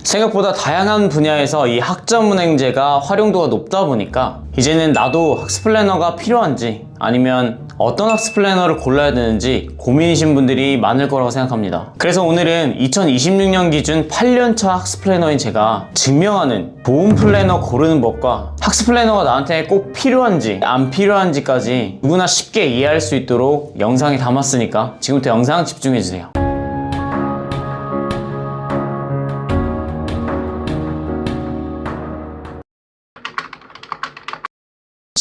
생각보다 다양한 분야에서 이 학점은행제가 활용도가 높다 보니까 이제는 나도 학습 플래너가 필요한지 아니면 어떤 학습 플래너를 골라야 되는지 고민이신 분들이 많을 거라고 생각합니다. 그래서 오늘은 2026년 기준 8년차 학습 플래너인 제가 증명하는 좋은 플래너 고르는 법과 학습 플래너가 나한테 꼭 필요한지 안 필요한지까지 누구나 쉽게 이해할 수 있도록 영상에 담았으니까 지금부터 영상 집중해주세요.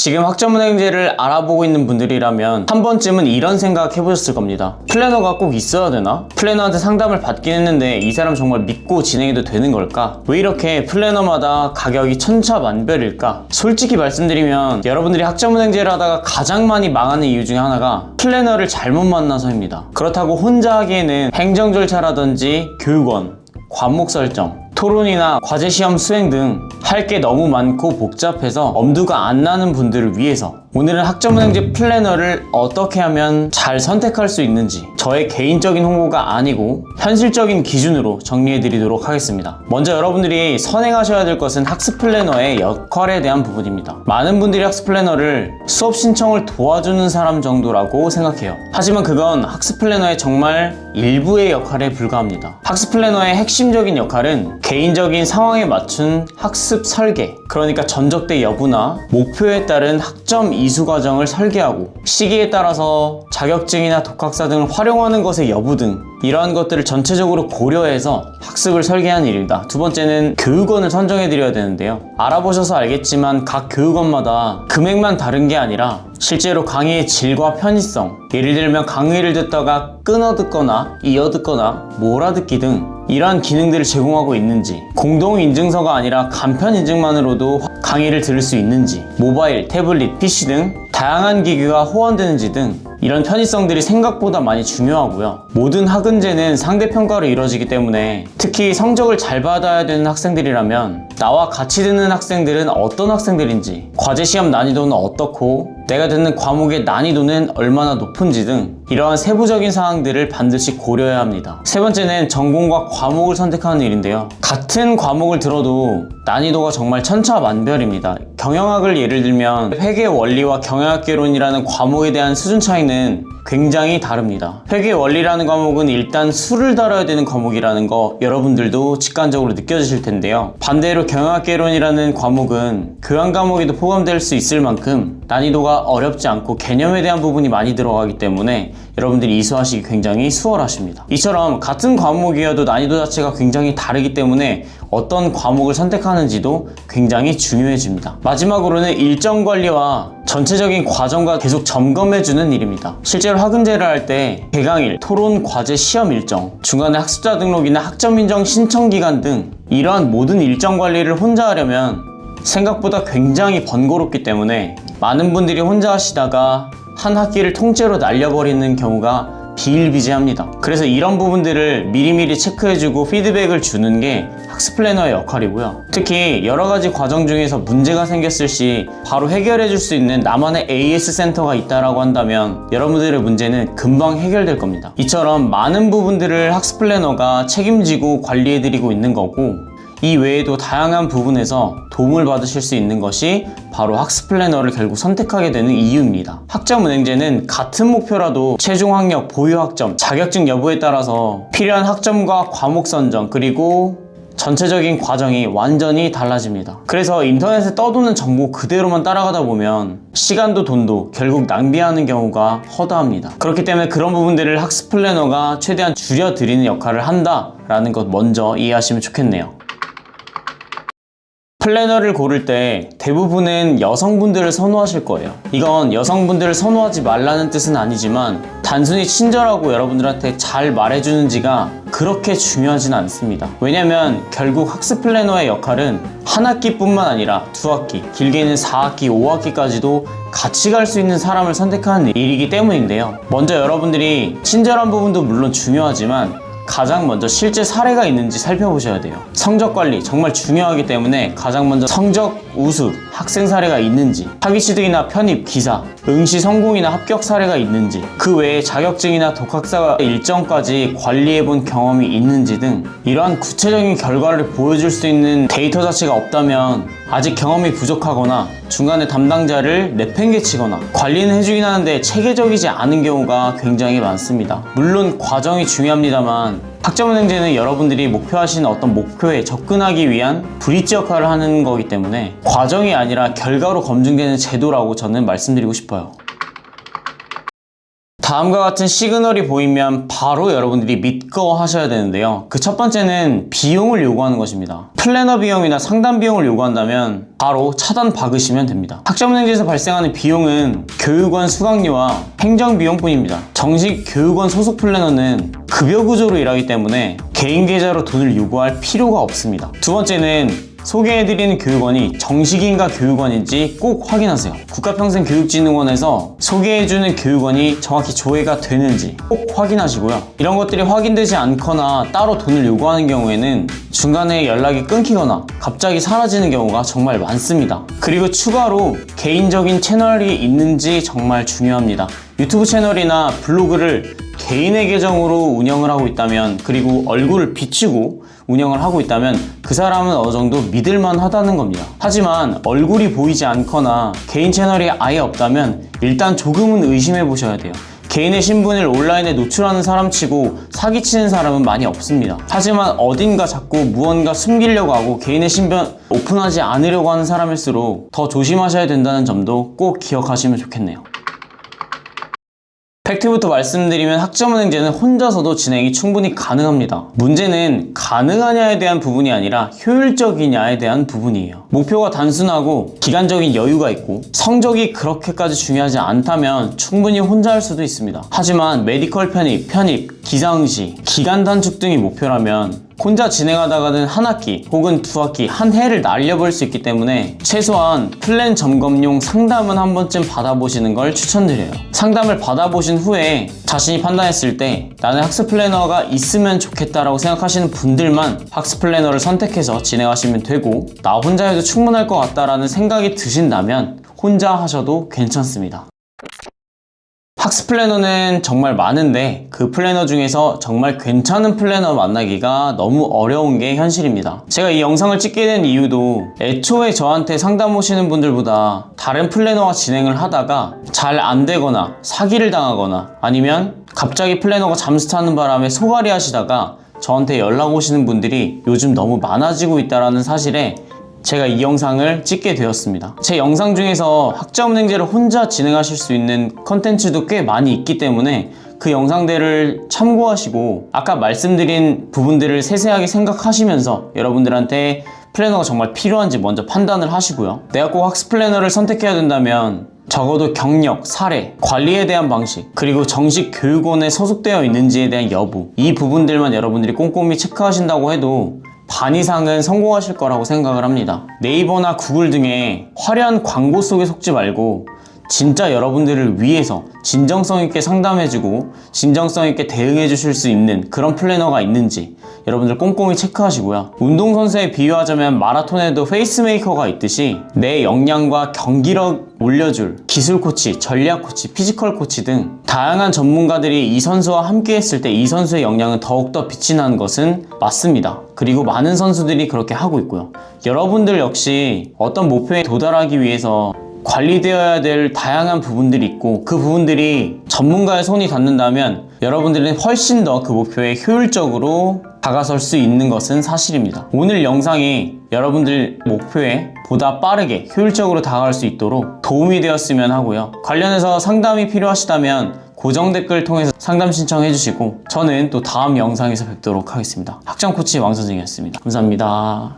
지금 학점은행제를 알아보고 있는 분들이라면 한 번쯤은 이런 생각 해보셨을 겁니다. 플래너가 꼭 있어야 되나? 플래너한테 상담을 받긴 했는데 이 사람 정말 믿고 진행해도 되는 걸까? 왜 이렇게 플래너마다 가격이 천차만별일까? 솔직히 말씀드리면 여러분들이 학점은행제를 하다가 가장 많이 망하는 이유 중에 하나가 플래너를 잘못 만나서입니다. 그렇다고 혼자 하기에는 행정 절차라든지 교육원, 과목 설정, 토론이나 과제 시험 수행 등 할 게 너무 많고 복잡해서 엄두가 안 나는 분들을 위해서 오늘은 학점은행제 플래너를 어떻게 하면 잘 선택할 수 있는지 저의 개인적인 홍보가 아니고 현실적인 기준으로 정리해 드리도록 하겠습니다. 먼저 여러분들이 선행하셔야 될 것은 학습 플래너의 역할에 대한 부분입니다. 많은 분들이 학습 플래너를 수업 신청을 도와주는 사람 정도라고 생각해요. 하지만 그건 학습 플래너의 정말 일부의 역할에 불과합니다. 학습 플래너의 핵심적인 역할은 개인적인 상황에 맞춘 학습 설계, 그러니까 전적대 여부나 목표에 따른 학점 이수 과정을 설계하고 시기에 따라서 자격증이나 독학사 등을 활용하는 것의 여부 등 이러한 것들을 전체적으로 고려해서 학습을 설계하는 일입니다. 두 번째는 교육원을 선정해 드려야 되는데요. 알아보셔서 알겠지만 각 교육원마다 금액만 다른 게 아니라 실제로 강의의 질과 편의성, 예를 들면 강의를 듣다가 끊어 듣거나 이어 듣거나 몰아듣기 등 이러한 기능들을 제공하고 있는지, 공동인증서가 아니라 간편 인증만으로도 강의를 들을 수 있는지, 모바일, 태블릿, PC 등 다양한 기기가 호환되는지 등 이런 편의성들이 생각보다 많이 중요하고요. 모든 학은제는 상대평가로 이루어지기 때문에 특히 성적을 잘 받아야 되는 학생들이라면 나와 같이 듣는 학생들은 어떤 학생들인지, 과제 시험 난이도는 어떻고 내가 듣는 과목의 난이도는 얼마나 높은지 등 이러한 세부적인 사항들을 반드시 고려해야 합니다. 세 번째는 전공과 과목을 선택하는 일인데요. 같은 과목을 들어도 난이도가 정말 천차만별입니다. 경영학을 예를 들면 회계 원리와 경영학개론이라는 과목에 대한 수준 차이는 굉장히 다릅니다. 회계 원리라는 과목은 일단 수를 다뤄야 되는 과목이라는 거 여러분들도 직관적으로 느껴지실 텐데요. 반대로 경영학개론이라는 과목은 교양 과목에도 포함될 수 있을 만큼 난이도가 어렵지 않고 개념에 대한 부분이 많이 들어가기 때문에 여러분들이 이수하시기 굉장히 수월하십니다. 이처럼 같은 과목이어도 난이도 자체가 굉장히 다르기 때문에 어떤 과목을 선택하는지도 굉장히 중요해집니다. 마지막으로는 일정 관리와 전체적인 과정과 계속 점검해주는 일입니다. 실제로 학은제를 할 때 개강일, 토론, 과제, 시험 일정, 중간에 학습자 등록이나 학점 인정 신청 기간 등 이러한 모든 일정 관리를 혼자 하려면 생각보다 굉장히 번거롭기 때문에 많은 분들이 혼자 하시다가 한 학기를 통째로 날려버리는 경우가 비일비재합니다. 그래서 이런 부분들을 미리미리 체크해주고 피드백을 주는 게 학습 플래너의 역할이고요. 특히 여러가지 과정 중에서 문제가 생겼을 시 바로 해결해줄 수 있는 나만의 AS 센터가 있다라고 한다면 여러분들의 문제는 금방 해결될 겁니다. 이처럼 많은 부분들을 학습 플래너가 책임지고 관리해드리고 있는 거고, 이 외에도 다양한 부분에서 도움을 받으실 수 있는 것이 바로 학습 플래너를 결국 선택하게 되는 이유입니다. 학점은행제는 같은 목표라도 최종 학력, 보유 학점, 자격증 여부에 따라서 필요한 학점과 과목 선정, 그리고 전체적인 과정이 완전히 달라집니다. 그래서 인터넷에 떠도는 정보 그대로만 따라가다 보면 시간도 돈도 결국 낭비하는 경우가 허다합니다. 그렇기 때문에 그런 부분들을 학습 플래너가 최대한 줄여드리는 역할을 한다라는 것 먼저 이해하시면 좋겠네요. 플래너를 고를 때 대부분은 여성분들을 선호하실 거예요. 이건 여성분들을 선호하지 말라는 뜻은 아니지만 단순히 친절하고 여러분들한테 잘 말해주는지가 그렇게 중요하진 않습니다. 왜냐면 결국 학습 플래너의 역할은 한 학기뿐만 아니라 두 학기, 길게는 4학기, 5학기까지도 같이 갈 수 있는 사람을 선택하는 일이기 때문인데요. 먼저 여러분들이 친절한 부분도 물론 중요하지만 가장 먼저 실제 사례가 있는지 살펴보셔야 돼요. 성적 관리 정말 중요하기 때문에 가장 먼저 성적 우수, 학생 사례가 있는지, 학위 취득이나 편입, 기사 응시 성공이나 합격 사례가 있는지, 그 외에 자격증이나 독학사 일정까지 관리해본 경험이 있는지 등 이러한 구체적인 결과를 보여줄 수 있는 데이터 자체가 없다면 아직 경험이 부족하거나 중간에 담당자를 내팽개치거나 관리는 해주긴 하는데 체계적이지 않은 경우가 굉장히 많습니다. 물론 과정이 중요합니다만 학점은행제는 여러분들이 목표하시는 어떤 목표에 접근하기 위한 브릿지 역할을 하는 거기 때문에 과정이 아니라 결과로 검증되는 제도라고 저는 말씀드리고 싶어요. 다음과 같은 시그널이 보이면 바로 여러분들이 믿고 하셔야 되는데요. 그 첫 번째는 비용을 요구하는 것입니다. 플래너 비용이나 상담 비용을 요구한다면 바로 차단 박으시면 됩니다. 학점은행제에서 발생하는 비용은 교육원 수강료와 행정비용뿐입니다. 정식 교육원 소속 플래너는 급여 구조로 일하기 때문에 개인 계좌로 돈을 요구할 필요가 없습니다. 두 번째는 소개해드리는 교육원이 정식인가 교육원인지 꼭 확인하세요. 국가평생교육진흥원에서 소개해주는 교육원이 정확히 조회가 되는지 꼭 확인하시고요. 이런 것들이 확인되지 않거나 따로 돈을 요구하는 경우에는 중간에 연락이 끊기거나 갑자기 사라지는 경우가 정말 많습니다. 그리고 추가로 개인적인 채널이 있는지 정말 중요합니다. 유튜브 채널이나 블로그를 개인의 계정으로 운영을 하고 있다면, 그리고 얼굴을 비추고 운영을 하고 있다면 그 사람은 어느 정도 믿을만 하다는 겁니다. 하지만 얼굴이 보이지 않거나 개인 채널이 아예 없다면 일단 조금은 의심해 보셔야 돼요. 개인의 신분을 온라인에 노출하는 사람치고 사기치는 사람은 많이 없습니다. 하지만 어딘가 자꾸 무언가 숨기려고 하고 개인의 신변 오픈하지 않으려고 하는 사람일수록 더 조심하셔야 된다는 점도 꼭 기억하시면 좋겠네요. 팩트부터 말씀드리면 학점은행제는 혼자서도 진행이 충분히 가능합니다. 문제는 가능하냐에 대한 부분이 아니라 효율적이냐에 대한 부분이에요. 목표가 단순하고 기간적인 여유가 있고 성적이 그렇게까지 중요하지 않다면 충분히 혼자 할 수도 있습니다. 하지만 메디컬 편입, 기상시, 기간 단축 등이 목표라면 혼자 진행하다가는 한 학기 혹은 두 학기, 한 해를 날려버릴 수 있기 때문에 최소한 플랜 점검용 상담은 한 번쯤 받아보시는 걸 추천드려요. 상담을 받아보신 후에 자신이 판단했을 때 나는 학습 플래너가 있으면 좋겠다라고 생각하시는 분들만 학습 플래너를 선택해서 진행하시면 되고, 나 혼자 해도 충분할 것 같다라는 생각이 드신다면 혼자 하셔도 괜찮습니다. 학습 플래너는 정말 많은데 그 플래너 중에서 정말 괜찮은 플래너 만나기가 너무 어려운 게 현실입니다. 제가 이 영상을 찍게 된 이유도 애초에 저한테 상담 오시는 분들보다 다른 플래너와 진행을 하다가 잘 안 되거나 사기를 당하거나 아니면 갑자기 플래너가 잠수 타는 바람에 소갈이 하시다가 저한테 연락 오시는 분들이 요즘 너무 많아지고 있다는 사실에 제가 이 영상을 찍게 되었습니다. 제 영상 중에서 학점은행제를 혼자 진행하실 수 있는 컨텐츠도 꽤 많이 있기 때문에 그 영상들을 참고하시고 아까 말씀드린 부분들을 세세하게 생각하시면서 여러분들한테 플래너가 정말 필요한지 먼저 판단을 하시고요. 내가 꼭 학습 플래너를 선택해야 된다면 적어도 경력, 사례, 관리에 대한 방식, 그리고 정식 교육원에 소속되어 있는지에 대한 여부, 이 부분들만 여러분들이 꼼꼼히 체크하신다고 해도 반 이상은 성공하실 거라고 생각을 합니다. 네이버나 구글 등의 화려한 광고 속에 속지 말고 진짜 여러분들을 위해서 진정성 있게 상담해주고 진정성 있게 대응해 주실 수 있는 그런 플래너가 있는지 여러분들 꼼꼼히 체크하시고요. 운동선수에 비유하자면 마라톤에도 페이스메이커가 있듯이 내 역량과 경기력 올려줄 기술 코치, 전략 코치, 피지컬 코치 등 다양한 전문가들이 이 선수와 함께 했을 때 이 선수의 역량은 더욱더 빛이 나는 것은 맞습니다. 그리고 많은 선수들이 그렇게 하고 있고요. 여러분들 역시 어떤 목표에 도달하기 위해서 관리되어야 될 다양한 부분들이 있고 그 부분들이 전문가의 손이 닿는다면 여러분들은 훨씬 더 그 목표에 효율적으로 다가설 수 있는 것은 사실입니다. 오늘 영상이 여러분들 목표에 보다 빠르게 효율적으로 다가갈 수 있도록 도움이 되었으면 하고요. 관련해서 상담이 필요하시다면 고정 댓글 통해서 상담 신청해 주시고 저는 또 다음 영상에서 뵙도록 하겠습니다. 학점 코치 왕선생이었습니다. 감사합니다.